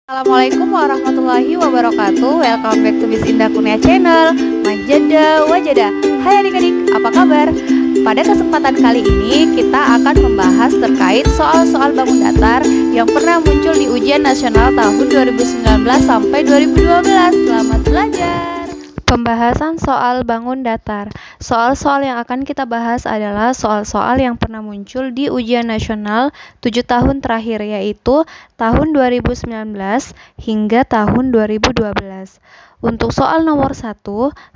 Assalamualaikum warahmatullahi wabarakatuh. Welcome back to Miss Indah Kurnia Channel. Majada wajada. Hai adik-adik, apa kabar? Pada kesempatan kali ini kita akan membahas terkait soal-soal bangun datar yang pernah muncul di ujian nasional tahun 2019 sampai 2012. Selamat belajar. Pembahasan soal bangun datar. Soal-soal yang akan kita bahas adalah soal-soal yang pernah muncul di ujian nasional 7 tahun terakhir, yaitu tahun 2019 hingga tahun 2012. Untuk soal nomor 1,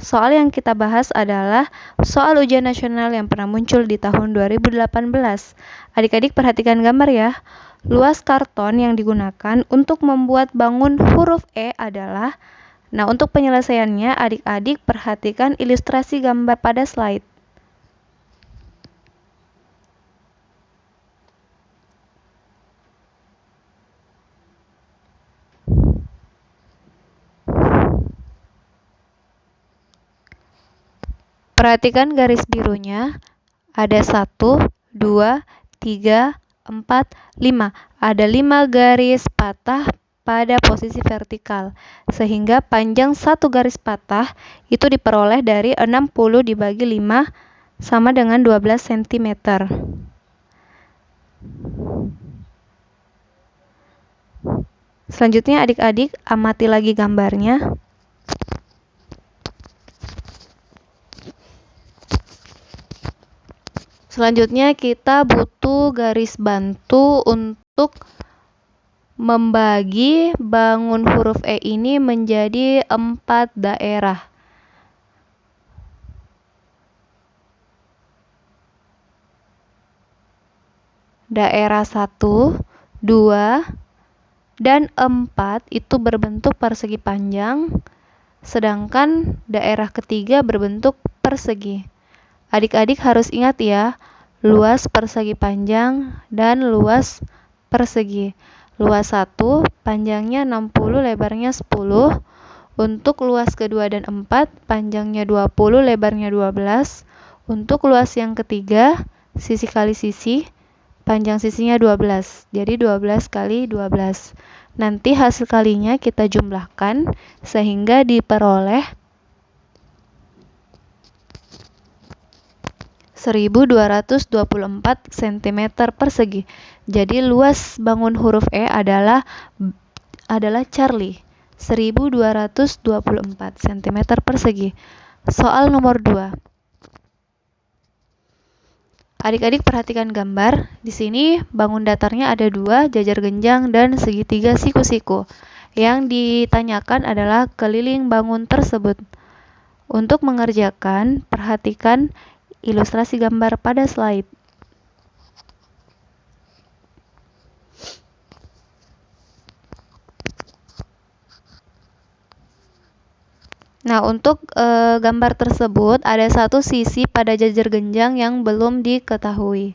soal yang kita bahas adalah soal ujian nasional yang pernah muncul di tahun 2018. Adik-adik perhatikan gambar ya. Luas karton yang digunakan untuk membuat bangun huruf E adalah. Nah, untuk penyelesaiannya, adik-adik perhatikan ilustrasi gambar pada slide. Perhatikan garis birunya. Ada 1, 2, 3, 4, 5. Ada 5 garis patah pada posisi vertikal, sehingga panjang satu garis patah itu diperoleh dari 60 dibagi 5 sama dengan 12 cm. Selanjutnya adik-adik amati lagi gambarnya. Selanjutnya kita butuh garis bantu untuk membagi bangun huruf E ini menjadi 4 daerah. Daerah 1, 2, dan 4 itu berbentuk persegi panjang, sedangkan daerah ketiga berbentuk persegi. Adik-adik harus ingat ya, luas persegi panjang dan luas persegi. Luas 1, panjangnya 60, lebarnya 10. Untuk luas kedua dan 4, panjangnya 20, lebarnya 12. Untuk luas yang ketiga, sisi kali sisi, panjang sisinya 12. Jadi 12 kali 12. Nanti hasil kalinya kita jumlahkan sehingga diperoleh 1224 cm persegi. Jadi luas bangun huruf E adalah Charlie, 1224 cm persegi. Soal nomor 2. Adik-adik perhatikan gambar. Di sini bangun datarnya ada 2, jajar genjang dan segitiga siku-siku. Yang ditanyakan adalah keliling bangun tersebut. Untuk mengerjakan, perhatikan ilustrasi gambar pada slide. Nah, untuk gambar tersebut ada satu sisi pada jajar genjang yang belum diketahui.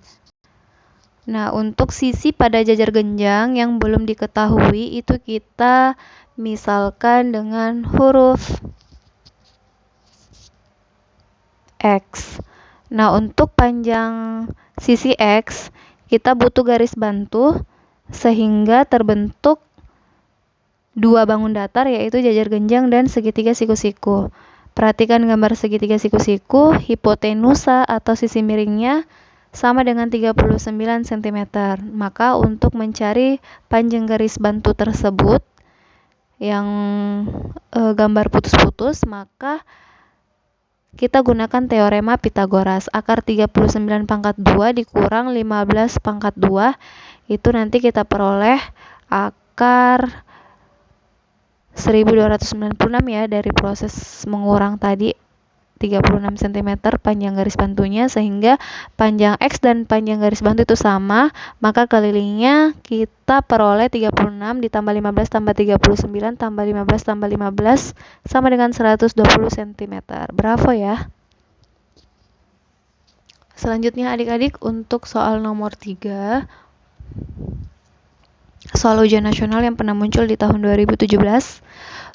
Nah, untuk sisi pada jajar genjang yang belum diketahui itu kita misalkan dengan huruf X. Nah, untuk panjang sisi X, kita butuh garis bantu sehingga terbentuk 2 bangun datar, yaitu jajar genjang dan segitiga siku-siku. Perhatikan gambar segitiga siku-siku, hipotenusa atau sisi miringnya sama dengan 39 cm. Maka untuk mencari panjang garis bantu tersebut yang gambar putus-putus, maka kita gunakan teorema Pitagoras. Akar 39 pangkat 2 dikurang 15 pangkat 2, itu nanti kita peroleh akar 1296 ya, dari proses mengurang tadi 36 cm panjang garis bantunya, sehingga panjang X dan panjang garis bantu itu sama, maka kelilingnya kita peroleh 36 ditambah 15 tambah 39 tambah 15 tambah 15 sama dengan 120 cm. Bravo ya. Selanjutnya adik-adik untuk soal nomor 3. Soal ujian nasional yang pernah muncul di tahun 2017.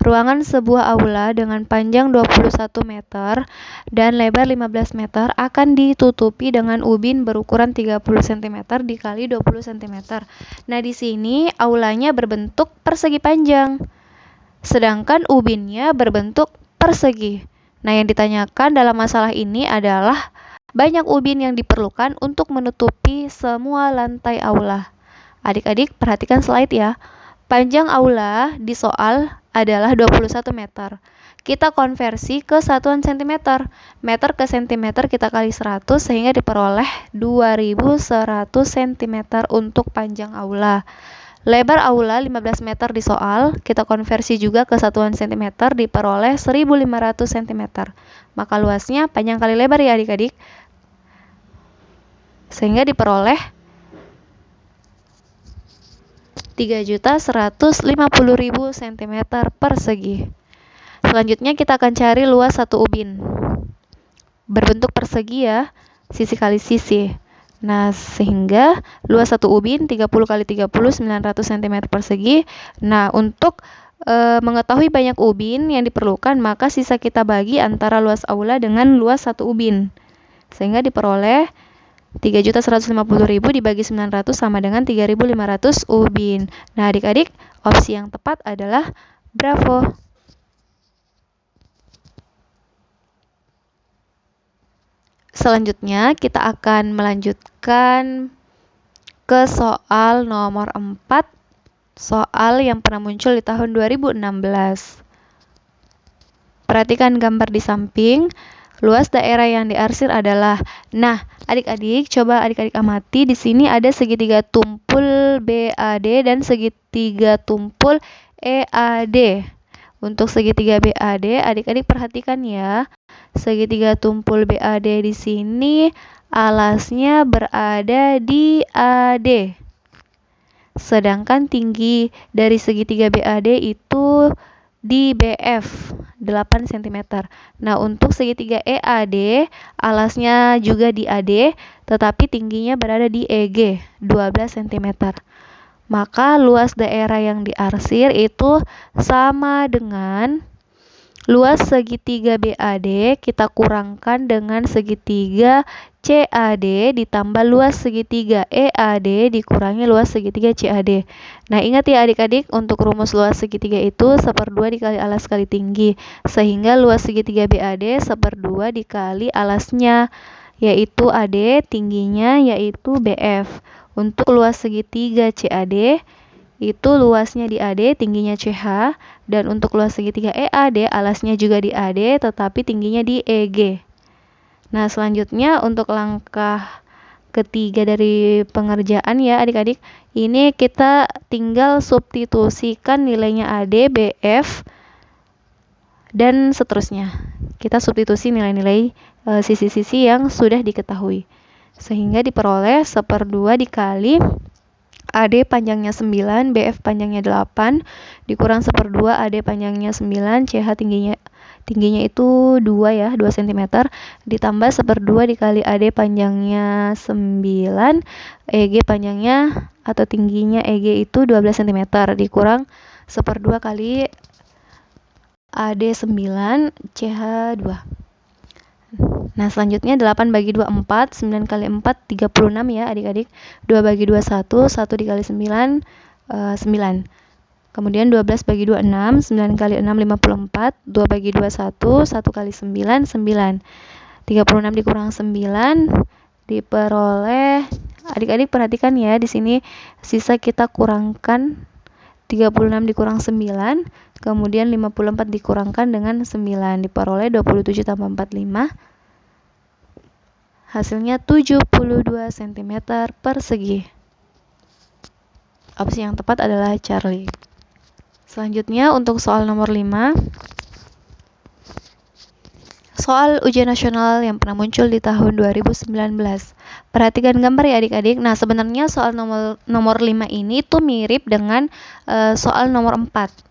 Ruangan sebuah aula dengan panjang 21 meter dan lebar 15 meter akan ditutupi dengan ubin berukuran 30 cm dikali 20 cm. Nah, di sini aulanya berbentuk persegi panjang, sedangkan ubinnya berbentuk persegi. Nah, yang ditanyakan dalam masalah ini adalah banyak ubin yang diperlukan untuk menutupi semua lantai aula. Adik-adik perhatikan slide ya. Panjang aula di soal adalah 21 meter. Kita konversi ke satuan cm. Meter ke cm kita kali 100 sehingga diperoleh 2100 cm untuk panjang aula. Lebar aula 15 meter di soal, kita konversi juga ke satuan cm diperoleh 1500 cm. Maka luasnya panjang kali lebar ya adik-adik. Sehingga diperoleh 3.150.000 cm persegi. Selanjutnya kita akan cari luas satu ubin. Berbentuk persegi ya, sisi kali sisi. Nah, sehingga luas satu ubin 30 kali 30 900 cm persegi. Nah, untuk mengetahui banyak ubin yang diperlukan, maka sisa kita bagi antara luas aula dengan luas satu ubin. Sehingga diperoleh 3.150.000 dibagi 900 sama dengan 3.500 ubin. Nah, adik-adik, opsi yang tepat adalah bravo. Selanjutnya, kita akan melanjutkan ke soal nomor 4, soal yang pernah muncul di tahun 2016. Perhatikan gambar di samping. Luas daerah yang diarsir adalah, nah, adik-adik, coba adik-adik amati, di sini ada segitiga tumpul BAD dan segitiga tumpul EAD. Untuk segitiga BAD, adik-adik perhatikan ya, segitiga tumpul BAD di sini alasnya berada di AD. Sedangkan tinggi dari segitiga BAD itu di BF 8 cm. Nah, untuk segitiga EAD alasnya juga di AD, tetapi tingginya berada di EG 12 cm. Maka luas daerah yang diarsir itu sama dengan luas segitiga BAD kita kurangkan dengan segitiga CAD ditambah luas segitiga EAD dikurangi luas segitiga CAD. Nah, ingat ya adik-adik, untuk rumus luas segitiga itu 1/2 dikali alas kali tinggi. Sehingga luas segitiga BAD 1/2 dikali alasnya, yaitu AD, tingginya yaitu BF. Untuk luas segitiga CAD, itu luasnya di AD, tingginya CH, dan untuk luas segitiga EAD, alasnya juga di AD, tetapi tingginya di EG. Nah, selanjutnya untuk langkah ketiga dari pengerjaan ya adik-adik, ini kita tinggal substitusikan nilainya AD, BF, dan seterusnya. Kita substitusi nilai-nilai sisi-sisi yang sudah diketahui. Sehingga diperoleh 1/2 dikali AD panjangnya 9, BF panjangnya 8, dikurang 1/2 AD panjangnya 9, CH tingginya itu 2 ya, 2 cm, ditambah 1/2 dikali AD panjangnya 9, EG panjangnya atau tingginya EG itu 12 cm, dikurang 1/2 kali AD 9, CH 2. Nah, selanjutnya 8 bagi 2 4, 9 kali 4 36 ya adik-adik. 2 bagi 2 1, 1 dikali 9 9. Kemudian 12 bagi 2 6, 9 kali 6 54, 2 bagi 2 1, 1 kali 9 9. 36 dikurang 9 diperoleh, adik-adik perhatikan ya, di sini sisa kita kurangkan 36 dikurang 9, kemudian 54 dikurangkan dengan 9, diperoleh 27 tambah 45. Hasilnya 72 cm persegi. Opsi yang tepat adalah Charlie. Selanjutnya untuk soal nomor 5. Soal ujian nasional yang pernah muncul di tahun 2019. Perhatikan gambar ya adik-adik. Nah, sebenarnya soal nomor 5 ini tuh mirip dengan soal nomor 4.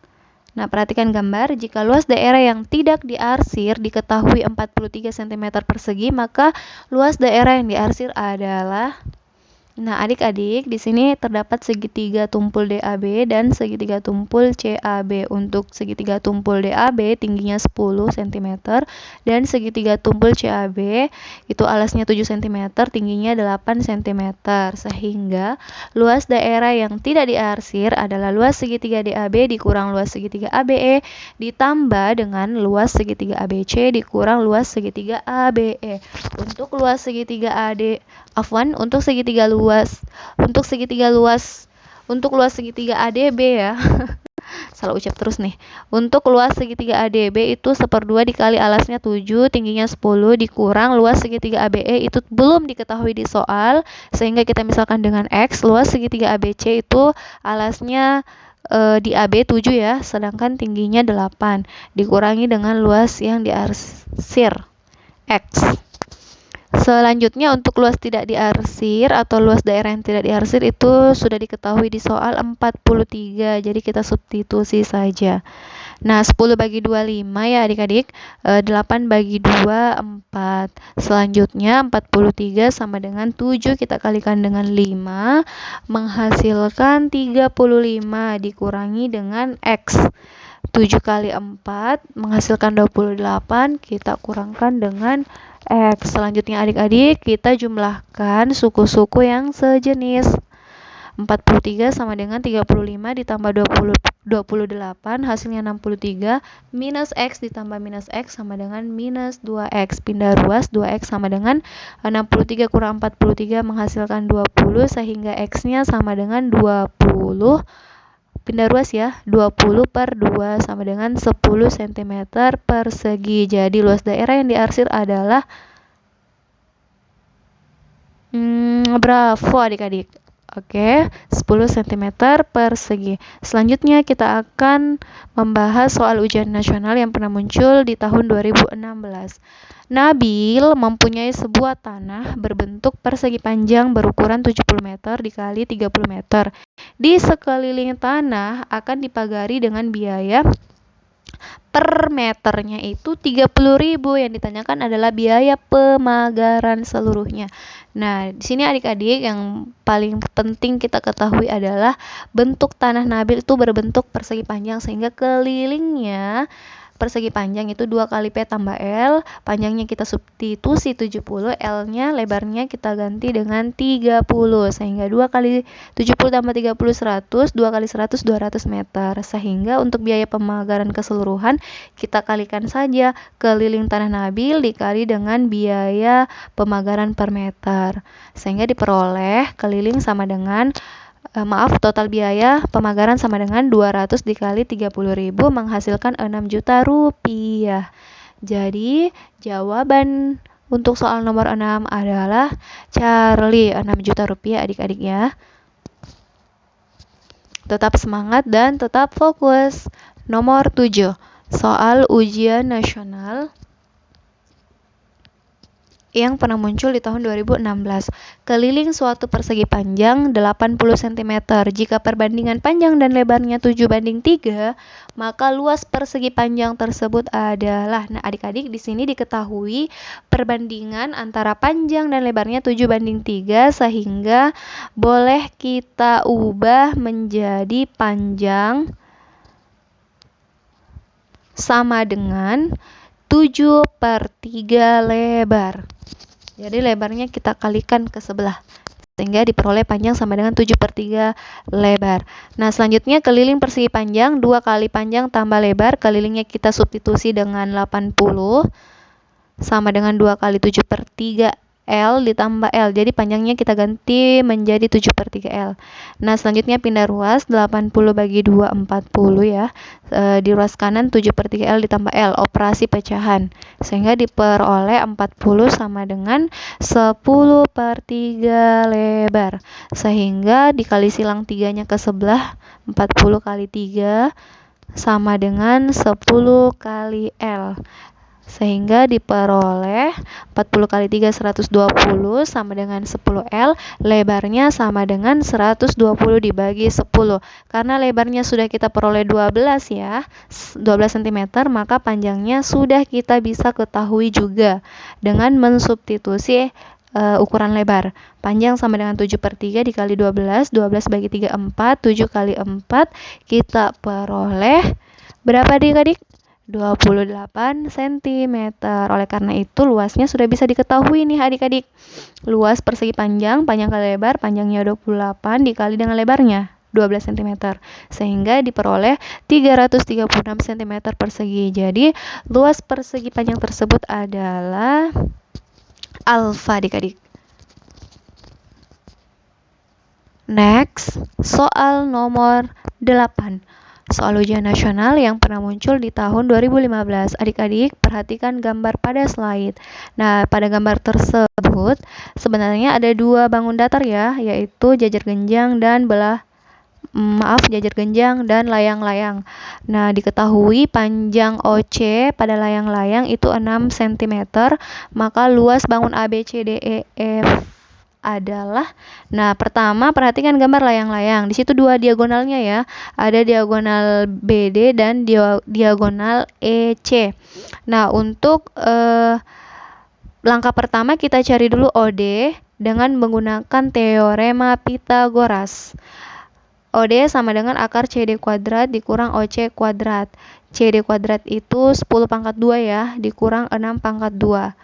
Nah, perhatikan gambar, jika luas daerah yang tidak diarsir diketahui 43 cm persegi, maka luas daerah yang diarsir adalah, Nah, adik-adik, di sini terdapat segitiga tumpul DAB dan segitiga tumpul CAB. Untuk segitiga tumpul DAB tingginya 10 cm dan segitiga tumpul CAB itu alasnya 7 cm, tingginya 8 cm. Sehingga luas daerah yang tidak diarsir adalah luas segitiga DAB dikurang luas segitiga ABE ditambah dengan luas segitiga ABC dikurang luas segitiga ABE. Untuk luas segitiga untuk luas segitiga ADB ya. Salah ucap terus nih. Untuk luas segitiga ADB itu 1/2 dikali alasnya 7, tingginya 10 dikurang luas segitiga ABE itu belum diketahui di soal, sehingga kita misalkan dengan X. Luas segitiga ABC itu alasnya di AB 7 ya, sedangkan tingginya 8 dikurangi dengan luas yang diarsir X. Selanjutnya untuk luas tidak diarsir atau luas daerah yang tidak diarsir itu sudah diketahui di soal 43, jadi kita substitusi saja. Nah, 10 bagi 2 5 ya adik-adik, 8 bagi 2 4. Selanjutnya 43 sama dengan 7 kita kalikan dengan 5 menghasilkan 35 dikurangi dengan X. 7 kali 4 menghasilkan 28, kita kurangkan dengan X. Selanjutnya adik-adik, kita jumlahkan suku-suku yang sejenis. 43 sama dengan 35 ditambah 28, hasilnya 63, minus X ditambah minus X sama dengan minus 2X. Pindah ruas, 2X sama dengan 63 kurang 43 menghasilkan 20, sehingga X-nya sama dengan 20. Pindah ruas ya, 20 per 2 sama dengan 10 cm persegi. Jadi luas daerah yang diarsir adalah bravo adik-adik. Oke, 10 cm persegi. Selanjutnya kita akan membahas soal ujian nasional yang pernah muncul di tahun 2016. Nabil mempunyai sebuah tanah berbentuk persegi panjang berukuran 70 meter dikali 30 meter. Di sekeliling tanah akan dipagari dengan biaya per meternya itu 30.000. Yang ditanyakan adalah biaya pemagaran seluruhnya. Nah, di sini adik-adik yang paling penting kita ketahui adalah bentuk tanah Nabil itu berbentuk persegi panjang, sehingga kelilingnya persegi panjang itu 2 kali P tambah L, panjangnya kita substitusi 70, L-nya lebarnya kita ganti dengan 30, sehingga 2 kali 70 tambah 30 100, 2 kali 100 200 meter. Sehingga untuk biaya pemagaran keseluruhan kita kalikan saja keliling tanah Nabil dikali dengan biaya pemagaran per meter, sehingga diperoleh keliling sama dengan total biaya pemagaran sama dengan 200 dikali 30.000 menghasilkan 6 juta rupiah. Jadi jawaban untuk soal nomor 6 adalah Charlie, 6 juta rupiah adik-adik ya. Tetap semangat dan tetap fokus. Nomor 7, soal ujian nasional yang pernah muncul di tahun 2016. Keliling suatu persegi panjang 80 cm. Jika perbandingan panjang dan lebarnya 7:3, maka luas persegi panjang tersebut adalah. Nah, adik-adik di sini diketahui perbandingan antara panjang dan lebarnya 7:3, sehingga boleh kita ubah menjadi panjang sama dengan 7/3 lebar. Jadi lebarnya kita kalikan ke sebelah, sehingga diperoleh panjang sama dengan 7/3 lebar. Nah, selanjutnya keliling persegi panjang 2 kali panjang tambah lebar, kelilingnya kita substitusi dengan 80 sama dengan 2 kali 7/3 L ditambah L, jadi panjangnya kita ganti menjadi 7/3 L. Nah, selanjutnya pindah ruas, 80 bagi 2 40 ya, di ruas kanan 7/3 L ditambah L, operasi pecahan, sehingga diperoleh 40 sama dengan 10/3 lebar, sehingga dikali silang 3-nya ke sebelah, 40 kali 3 sama dengan 10 kali L, sehingga diperoleh 40 kali 3 120 sama dengan 10 L, lebarnya sama dengan 120 dibagi 10. Karena lebarnya sudah kita peroleh 12 ya, 12 cm, maka panjangnya sudah kita bisa ketahui juga dengan mensubstitusi ukuran lebar. Panjang sama dengan 7/3 dikali 12, 12 bagi 3 4, 7 kali 4, kita peroleh berapa adik-adik? 28 cm. Oleh karena itu luasnya sudah bisa diketahui nih adik-adik. Luas persegi panjang, panjang kali lebar, panjangnya 28 dikali dengan lebarnya 12 cm. Sehingga diperoleh 336 cm persegi. Jadi luas persegi panjang tersebut adalah alfa adik-adik. Next, soal nomor 8. Soal ujian nasional yang pernah muncul di tahun 2015. Adik-adik, perhatikan gambar pada slide. Nah, pada gambar tersebut sebenarnya ada dua bangun datar ya, yaitu jajar genjang dan jajar genjang dan layang-layang. Nah, diketahui panjang OC pada layang-layang itu 6 cm, maka luas bangun ABCDEF adalah, nah pertama perhatikan gambar layang-layang. Di situ dua diagonalnya ya, ada diagonal BD dan diagonal EC. Nah, untuk langkah pertama kita cari dulu OD dengan menggunakan teorema Pythagoras. OD sama dengan akar CD kuadrat dikurang OC kuadrat. CD kuadrat itu 10 pangkat 2 ya, dikurang 6 pangkat 2.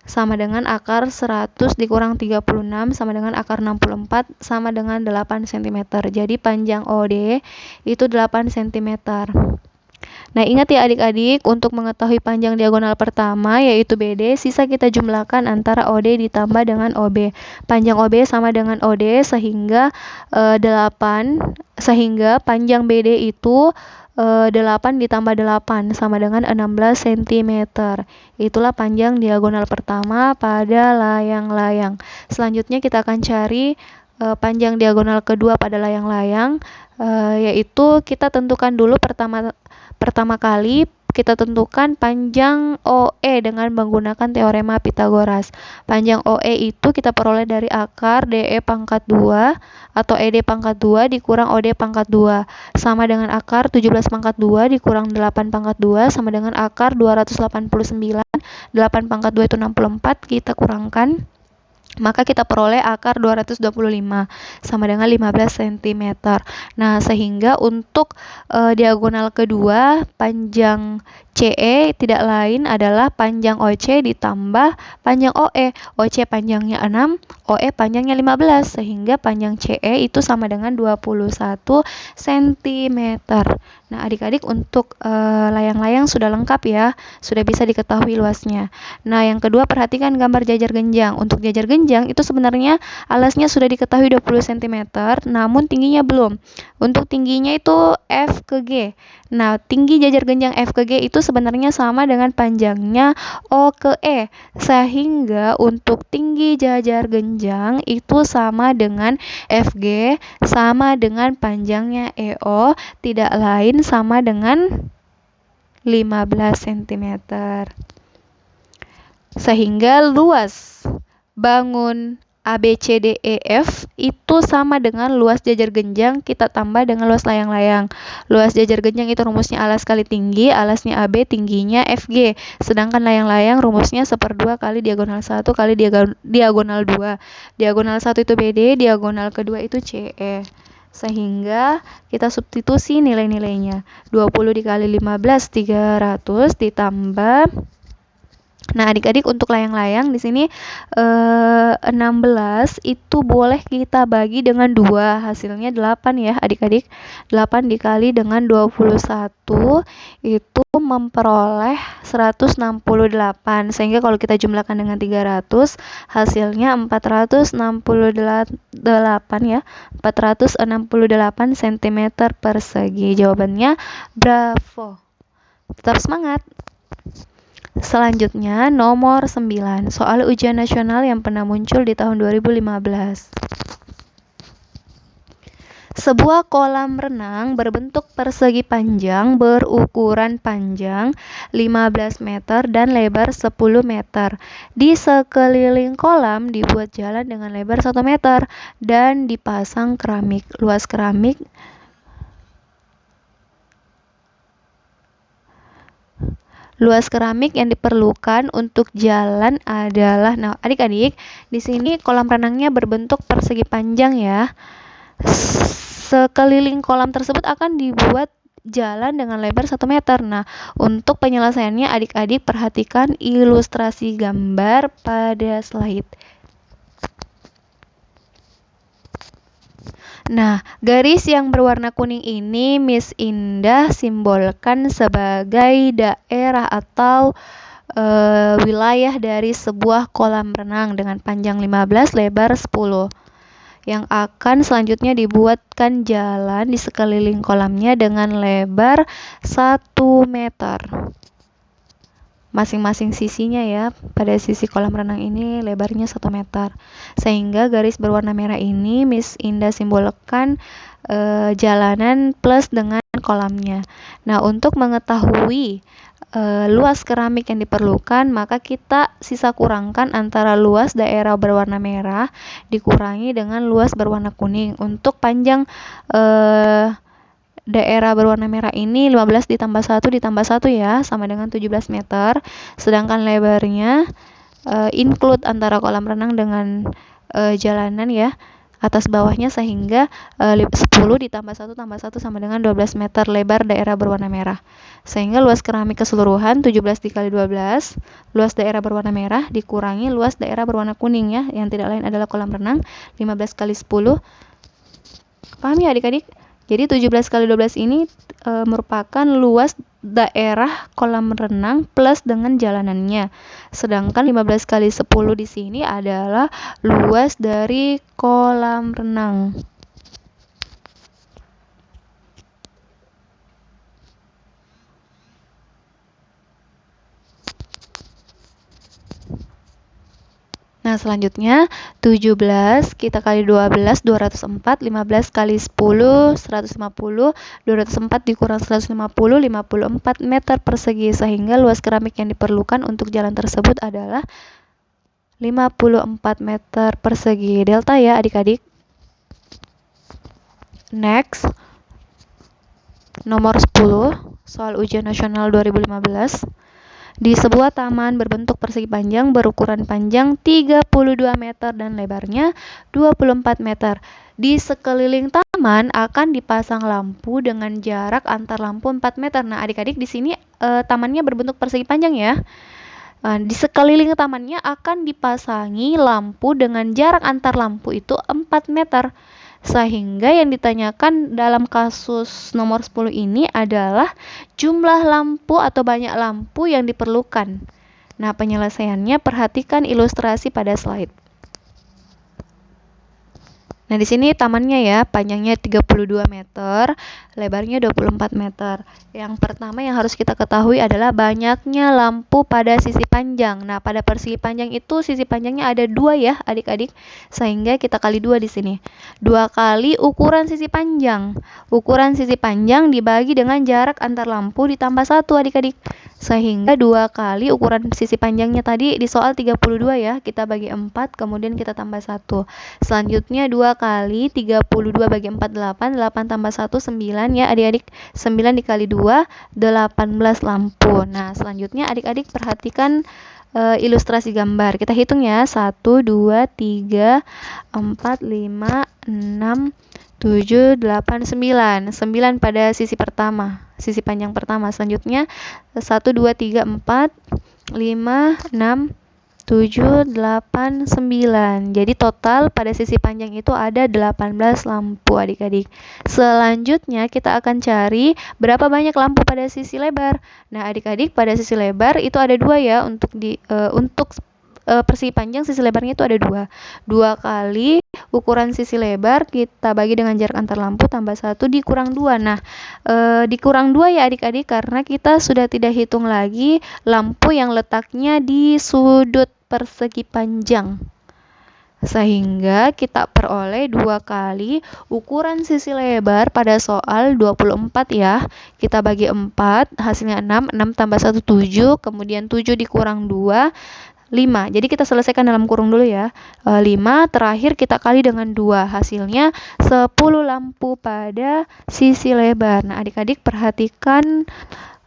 Sama dengan akar 100 dikurang 36 sama dengan akar 64 sama dengan 8 cm. Jadi panjang OD itu 8 cm. Nah, ingat ya adik-adik, untuk mengetahui panjang diagonal pertama yaitu BD, sisa kita jumlahkan antara OD ditambah dengan OB. Panjang OB sama dengan OD sehingga 8, sehingga panjang BD itu 8 ditambah 8 sama dengan 16 cm. Itulah panjang diagonal pertama pada layang-layang. Selanjutnya kita akan cari panjang diagonal kedua pada layang-layang, yaitu kita tentukan dulu pertama kali kita tentukan panjang OE dengan menggunakan teorema Pythagoras. Panjang OE itu kita peroleh dari akar DE pangkat 2 atau ED pangkat 2 dikurang OD pangkat 2 sama dengan akar 17 pangkat 2 dikurang 8 pangkat 2 sama dengan akar 289. 8 pangkat 2 itu 64, kita kurangkan, maka kita peroleh akar 225 sama dengan 15 cm. Nah, sehingga untuk diagonal kedua panjang CE tidak lain adalah panjang OC ditambah panjang OE. OC panjangnya 6, OE panjangnya 15, sehingga panjang CE itu sama dengan 21 cm. Nah, adik-adik untuk layang-layang sudah lengkap ya, sudah bisa diketahui luasnya. Nah, yang kedua perhatikan gambar jajar genjang. Untuk jajar genjang itu sebenarnya alasnya sudah diketahui 20 cm, namun tingginya belum. Untuk tingginya itu F ke G. Nah, tinggi jajar genjang F ke G itu sebenarnya sama dengan panjangnya O ke E. Sehingga untuk tinggi jajar genjang itu sama dengan FG sama dengan panjangnya EO, tidak lain sama dengan 15 cm. Sehingga luas bangun ABCDEF itu sama dengan luas jajar genjang kita tambah dengan luas layang-layang. Luas jajar genjang itu rumusnya alas kali tinggi, alasnya AB, tingginya FG. Sedangkan layang-layang rumusnya 1/2 kali diagonal 1 kali diagonal 2. Diagonal 1 itu BD, diagonal kedua itu CE. Sehingga kita substitusi nilai-nilainya. 20 dikali 15, 300 ditambah. Nah, adik-adik untuk layang-layang di sini 16 itu boleh kita bagi dengan 2, hasilnya 8 ya adik-adik. 8 dikali dengan 21 itu memperoleh 168, sehingga kalau kita jumlahkan dengan 300 hasilnya 468 ya, 468 cm persegi. Jawabannya bravo. Tetap semangat. Selanjutnya nomor 9, soal ujian nasional yang pernah muncul di tahun 2015. Sebuah kolam renang berbentuk persegi panjang berukuran panjang 15 meter dan lebar 10 meter. Di sekeliling kolam dibuat jalan dengan lebar 1 meter dan dipasang keramik. luas keramik yang diperlukan untuk jalan adalah, nah adik-adik, di sini kolam renangnya berbentuk persegi panjang ya. Sekeliling kolam tersebut akan dibuat jalan dengan lebar 1 meter. Nah, untuk penyelesaiannya adik-adik perhatikan ilustrasi gambar pada slide. Nah, garis yang berwarna kuning ini Miss Indah simbolkan sebagai daerah atau wilayah dari sebuah kolam renang dengan panjang 15, lebar 10. Yang akan selanjutnya dibuatkan jalan di sekeliling kolamnya dengan lebar 1 meter. Masing-masing sisinya ya, pada sisi kolam renang ini lebarnya 1 meter. Sehingga garis berwarna merah ini Miss Indah simbolkan jalanan plus dengan kolamnya. Nah, untuk mengetahui luas keramik yang diperlukan, maka kita sisa kurangkan antara luas daerah berwarna merah dikurangi dengan luas berwarna kuning. Untuk panjang daerah berwarna merah ini 15 ditambah 1 ditambah 1 ya, sama dengan 17 meter. Sedangkan lebarnya include antara kolam renang dengan jalanan ya, atas bawahnya, sehingga 10 ditambah 1 tambah 1 sama dengan 12 meter lebar daerah berwarna merah. Sehingga luas keramik keseluruhan 17 dikali 12, luas daerah berwarna merah dikurangi luas daerah berwarna kuning ya, yang tidak lain adalah kolam renang, 15 kali 10. Paham ya adik-adik? Jadi 17 kali 12 ini merupakan luas daerah kolam renang plus dengan jalanannya. Sedangkan 15 kali 10 di sini adalah luas dari kolam renang. Nah, selanjutnya 17 kita kali 12, 204, 15 kali 10, 150, 204 dikurang 150, 54 meter persegi, sehingga luas keramik yang diperlukan untuk jalan tersebut adalah 54 meter persegi. Delta ya adik-adik. Next, nomor 10, soal ujian nasional 2015. Di sebuah taman berbentuk persegi panjang berukuran panjang 32 meter dan lebarnya 24 meter. Di sekeliling taman akan dipasang lampu dengan jarak antar lampu 4 meter. Nah, adik-adik di sini tamannya berbentuk persegi panjang ya. Di sekeliling tamannya akan dipasangi lampu dengan jarak antar lampu itu 4 meter. Sehingga yang ditanyakan dalam kasus nomor 10 ini adalah jumlah lampu atau banyak lampu yang diperlukan. Nah, penyelesaiannya perhatikan ilustrasi pada slide. Nah, di sini tamannya ya, panjangnya 32 meter, lebarnya 24 meter. Yang pertama yang harus kita ketahui adalah banyaknya lampu pada sisi panjang. Nah, pada persegi panjang itu sisi panjangnya ada 2 ya, adik-adik. Sehingga kita kali 2 di sini. 2 kali ukuran sisi panjang. Ukuran sisi panjang dibagi dengan jarak antar lampu ditambah 1, adik-adik. Sehingga 2 kali ukuran sisi panjangnya tadi di soal 32 ya, kita bagi 4, kemudian kita tambah 1. Selanjutnya 2 kali 32 bagi 4, 8, 8 tambah 1, 9 ya adik-adik. 9 dikali 2, 18 lampu. Nah, selanjutnya adik-adik perhatikan ilustrasi gambar. Kita hitung ya, 1, 2, 3, 4, 5, 6, 7, 8, 9. 9 pada sisi pertama, sisi panjang pertama. Selanjutnya 1, 2, 3, 4, 5, 6, 7, 8, 9. Jadi total pada sisi panjang itu ada 18 lampu adik-adik. Selanjutnya kita akan cari berapa banyak lampu pada sisi lebar. Nah, adik-adik pada sisi lebar itu ada 2 ya, untuk persegi panjang sisi lebarnya itu ada 2. 2 kali ukuran sisi lebar kita bagi dengan jarak antar lampu tambah 1 dikurang 2. Nah, dikurang 2 ya adik-adik karena kita sudah tidak hitung lagi lampu yang letaknya di sudut persegi panjang. Sehingga kita peroleh 2 kali ukuran sisi lebar pada soal 24 ya. Kita bagi 4, hasilnya 6, 6 tambah 1, 7, kemudian 7 dikurang 2, 5. Jadi kita selesaikan dalam kurung dulu ya. 5, terakhir kita kali dengan 2. Hasilnya 10 lampu pada sisi lebar. Nah, adik-adik perhatikan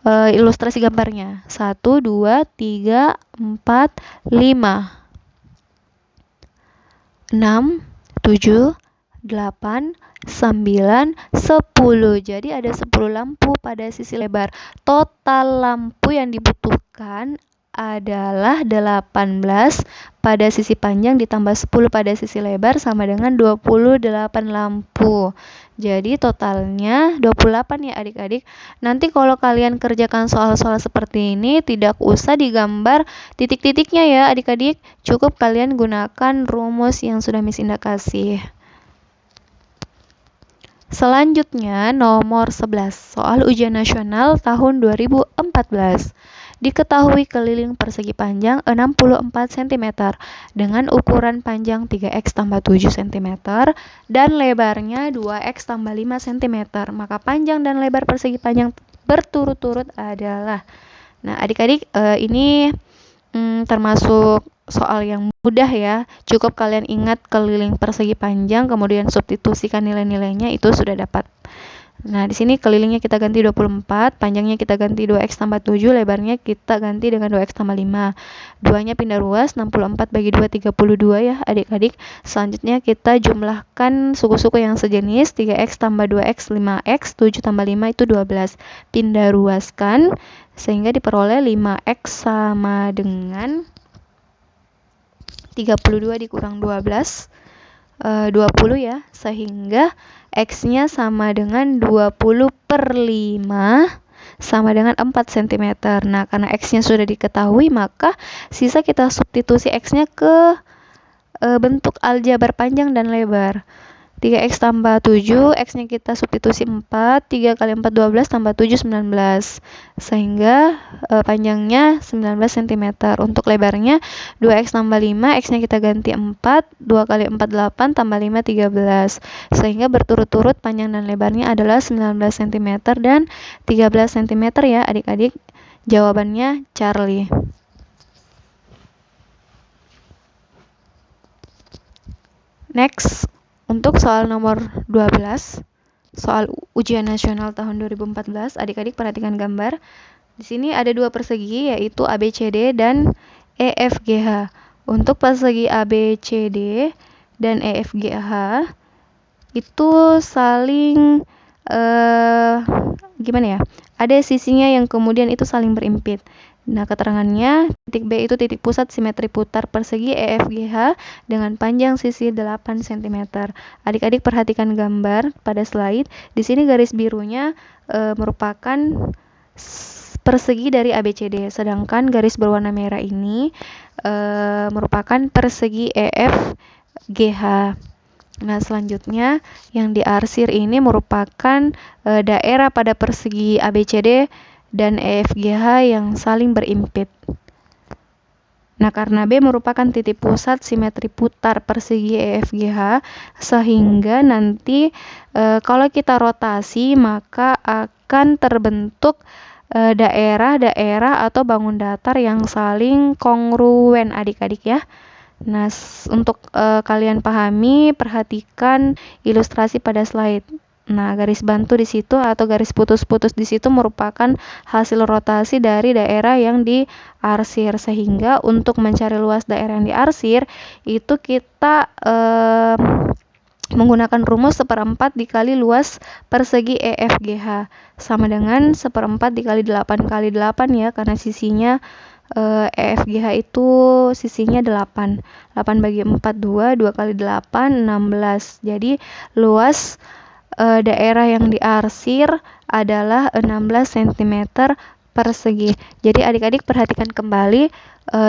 ilustrasi gambarnya. 1, 2, 3, 4, 5, 6, 7, 8, 9, 10. Jadi ada 10 lampu pada sisi lebar. Total lampu yang dibutuhkan adalah 18 pada sisi panjang ditambah 10 pada sisi lebar sama dengan 28 lampu. Jadi totalnya 28 ya adik-adik. Nanti kalau kalian kerjakan soal-soal seperti ini tidak usah digambar titik-titiknya ya adik-adik. Cukup kalian gunakan rumus yang sudah Miss Indah kasih. Selanjutnya nomor 11, soal ujian nasional tahun 2014. Diketahui keliling persegi panjang 64 cm dengan ukuran panjang 3x tambah 7 cm dan lebarnya 2x tambah 5 cm. Maka panjang dan lebar persegi panjang berturut-turut adalah. Nah, adik-adik ini termasuk soal yang mudah ya. Cukup kalian ingat keliling persegi panjang, kemudian substitusikan nilai-nilainya, itu sudah dapat. Nah, di sini kelilingnya kita ganti 24, panjangnya kita ganti 2x tambah 7, lebarnya kita ganti dengan 2x tambah 5. 2-nya pindah ruas, 64 bagi 2, 32 ya adik-adik. Selanjutnya kita jumlahkan suku-suku yang sejenis, 3x tambah 2x, 5x, 7 tambah 5 itu 12. Pindah ruaskan, sehingga diperoleh 5x sama dengan 32 dikurang 12, 20 ya, sehingga X-nya sama dengan 20 per 5 sama dengan 4 cm. Nah, karena X-nya sudah diketahui, maka sisa kita substitusi X-nya ke bentuk aljabar panjang dan lebar. 3x tambah 7, X-nya kita substitusi 4, 3 kali 4 12 tambah 7 19, sehingga panjangnya 19 cm. Untuk lebarnya 2x tambah 5, X-nya kita ganti 4, 2 kali 4 8 tambah 5 13, sehingga berturut-turut panjang dan lebarnya adalah 19 cm dan 13 cm ya adik-adik. Jawabannya Charlie. Next, untuk soal nomor 12, soal ujian nasional tahun 2014, adik-adik perhatikan gambar. Di sini ada dua persegi, yaitu ABCD dan EFGH. Untuk persegi ABCD dan EFGH itu saling gimana ya? Ada sisinya yang kemudian itu saling berimpit. Nah, keterangannya titik B itu titik pusat simetri putar persegi EFGH dengan panjang sisi 8 cm. Adik-adik perhatikan gambar pada slide. Di sini garis birunya merupakan persegi dari ABCD, sedangkan garis berwarna merah ini merupakan persegi EFGH. Nah, selanjutnya yang diarsir ini merupakan daerah pada persegi ABCD dan EFGH yang saling berimpit. Nah, karena B merupakan titik pusat simetri putar persegi EFGH, sehingga nanti kalau kita rotasi maka akan terbentuk daerah-daerah atau bangun datar yang saling kongruen adik-adik ya. Nah, untuk kalian pahami, perhatikan ilustrasi pada slide. Nah, garis bantu di situ atau garis putus-putus di situ merupakan hasil rotasi dari daerah yang diarsir, sehingga untuk mencari luas daerah yang diarsir itu kita menggunakan rumus 1/4 dikali luas persegi EFGH sama dengan 1/4 dikali 8 kali 8 ya, karena sisinya EFGH itu sisinya 8. 8 bagi 4 2, 2 kali 8 16. Jadi luas daerah yang diarsir adalah 16 cm persegi. Jadi adik-adik perhatikan kembali,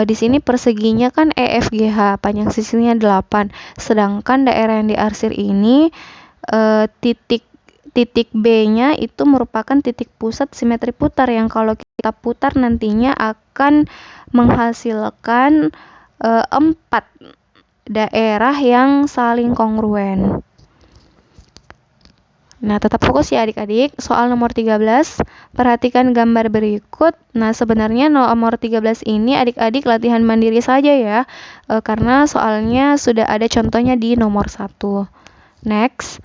di sini perseginya kan EFGH, panjang sisinya 8. Sedangkan daerah yang diarsir ini titik B-nya itu merupakan titik pusat simetri putar yang kalau kita putar nantinya akan menghasilkan 4 daerah yang saling kongruen. Nah, tetap fokus ya adik-adik. Soal nomor 13, perhatikan gambar berikut. Nah, sebenarnya nomor 13 ini adik-adik latihan mandiri saja ya, karena soalnya sudah ada contohnya di nomor 1. Next,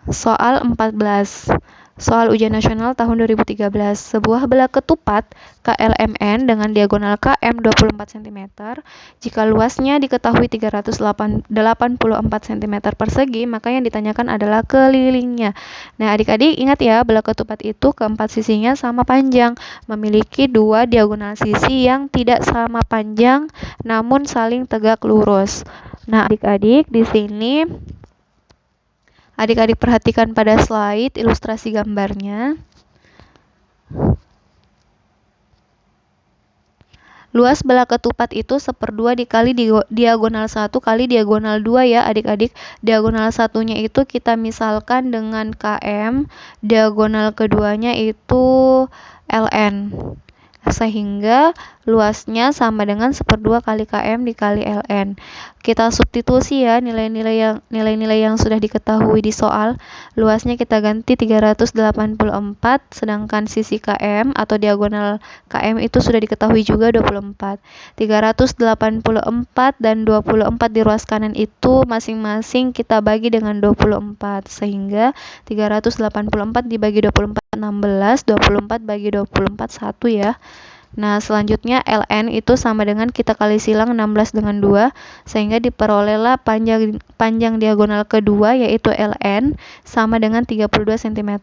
soal 14. Soal ujian nasional tahun 2013, sebuah bela ketupat KLMN dengan diagonal KM 24 cm, jika luasnya diketahui 384 cm persegi, maka yang ditanyakan adalah kelilingnya. Nah, adik-adik ingat ya, bela ketupat itu keempat sisinya sama panjang, memiliki dua diagonal sisi yang tidak sama panjang namun saling tegak lurus. Nah, adik-adik di sini adik-adik perhatikan pada slide ilustrasi gambarnya. Luas bela ketupat itu 1/2 dikali diagonal 1 kali diagonal 2 ya adik-adik. Diagonal satunya itu kita misalkan dengan KM, diagonal keduanya itu LN. Sehingga luasnya sama dengan 1/2 kali KM dikali LN. Kita substitusi ya nilai-nilai yang sudah diketahui di soal. Luasnya kita ganti 384, sedangkan sisi KM atau diagonal KM itu sudah diketahui juga 24. 384 dan 24 di ruas kanan itu masing-masing kita bagi dengan 24, sehingga 384 dibagi 24 16, 24 bagi 24 1 ya. Nah, selanjutnya LN itu sama dengan kita kali silang 16 dengan 2, sehingga diperolehlah panjang diagonal kedua yaitu LN sama dengan 32 cm.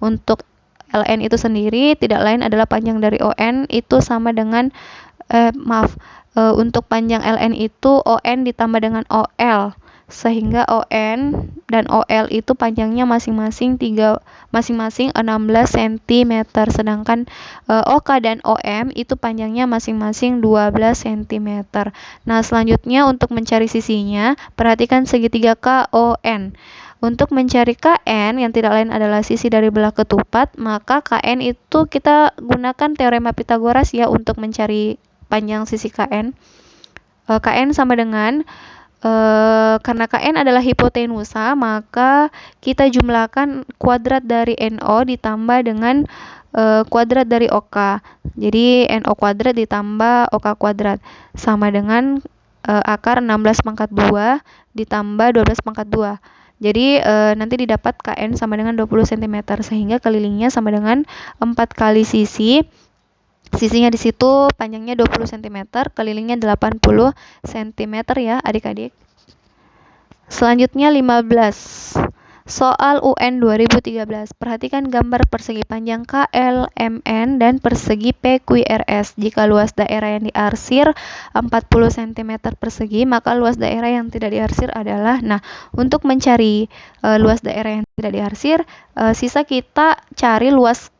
Untuk LN itu sendiri tidak lain adalah panjang dari ON itu sama dengan untuk panjang LN itu ON ditambah dengan OL, sehingga ON dan OL itu panjangnya masing-masing 16 cm, sedangkan OK dan OM itu panjangnya masing-masing 12 cm. Nah, selanjutnya untuk mencari sisinya, perhatikan segitiga KON. Untuk mencari KN yang tidak lain adalah sisi dari belah ketupat, maka KN itu kita gunakan teorema Pitagoras ya untuk mencari panjang sisi KN. KN sama dengan karena KN adalah hipotenusa, maka kita jumlahkan kuadrat dari NO ditambah dengan kuadrat dari OK. Jadi NO kuadrat ditambah OK kuadrat sama dengan akar 16 pangkat 2 ditambah 12 pangkat 2. Jadi nanti didapat KN sama dengan 20 cm, sehingga kelilingnya sama dengan 4 kali sisi. Sisinya di situ panjangnya 20 cm, kelilingnya 80 cm ya adik-adik. Selanjutnya 15. Soal UN 2013. Perhatikan gambar persegi panjang KLMN dan persegi PQRS. Jika luas daerah yang diarsir 40 cm persegi, maka luas daerah yang tidak diarsir adalah, nah, untuk mencari luas daerah yang tidak diarsir, sisa kita cari luas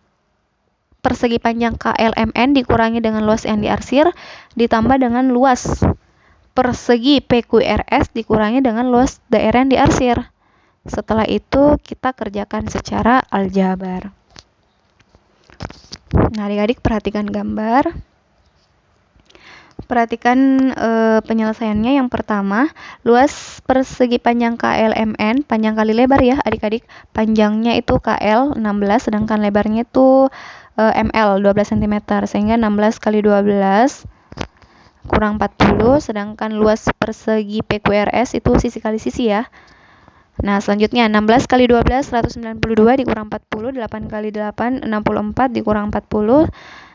persegi panjang KLMN dikurangi dengan luas yang diarsir ditambah dengan luas persegi PQRS dikurangi dengan luas daerah yang diarsir. Setelah itu kita kerjakan secara aljabar. Nah, adik-adik perhatikan gambar. Perhatikan penyelesaiannya. Yang pertama, luas persegi panjang KLMN, panjang kali lebar ya adik-adik. Panjangnya itu KL 16, sedangkan lebarnya itu ML 12 cm, sehingga 16 kali 12 kurang 40, sedangkan luas persegi PQRS itu sisi kali sisi ya. Nah, selanjutnya 16 kali 12 192 dikurang 40, 8 kali 8 64 dikurang 40.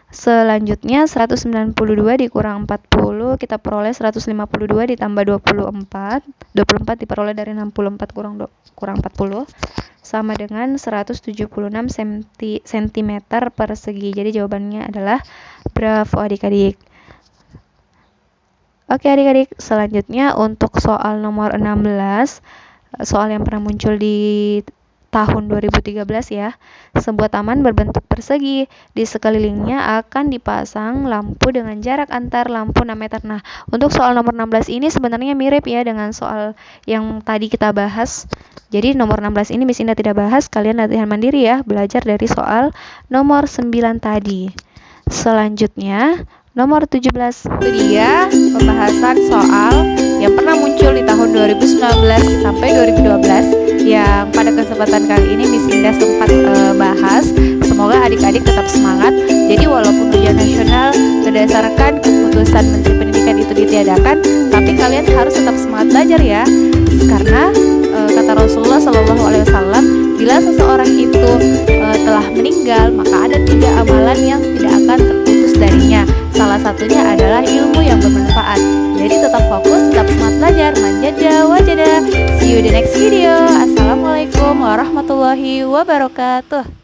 Selanjutnya 192 dikurang 40 kita peroleh 152 ditambah 24. 24 diperoleh dari 64 kurang 40 sama dengan 176 cm persegi. Jadi jawabannya adalah bravo adik-adik. Oke adik-adik, selanjutnya untuk soal nomor 16, soal yang pernah muncul di tahun 2013 ya. Sebuah taman berbentuk persegi, di sekelilingnya akan dipasang lampu dengan jarak antar lampu 6 meter. Nah, untuk soal nomor 16 ini sebenarnya mirip ya dengan soal yang tadi kita bahas. Jadi nomor 16 ini Miss Indah tidak bahas, kalian latihan mandiri ya, belajar dari soal nomor 9 tadi. Selanjutnya nomor 17. Itu dia pembahasan soal yang pernah muncul di tahun 2019 sampai 2012 yang pada kesempatan kali ini Miss Indah sempat bahas. Semoga adik-adik tetap semangat. Jadi walaupun ujian nasional berdasarkan keputusan Menteri Pendidikan itu ditiadakan, tapi kalian harus tetap semangat belajar ya. Karena kata Rasulullah SAW, Bila seseorang itu telah meninggal, maka ada 3 amalan yang tidak akan terputus darinya. Salah satunya adalah ilmu yang bermanfaat. Jadi tetap fokus, tetap semangat belajar. Manjada wajada. See you di next video. Assalamualaikum warahmatullahi wabarakatuh.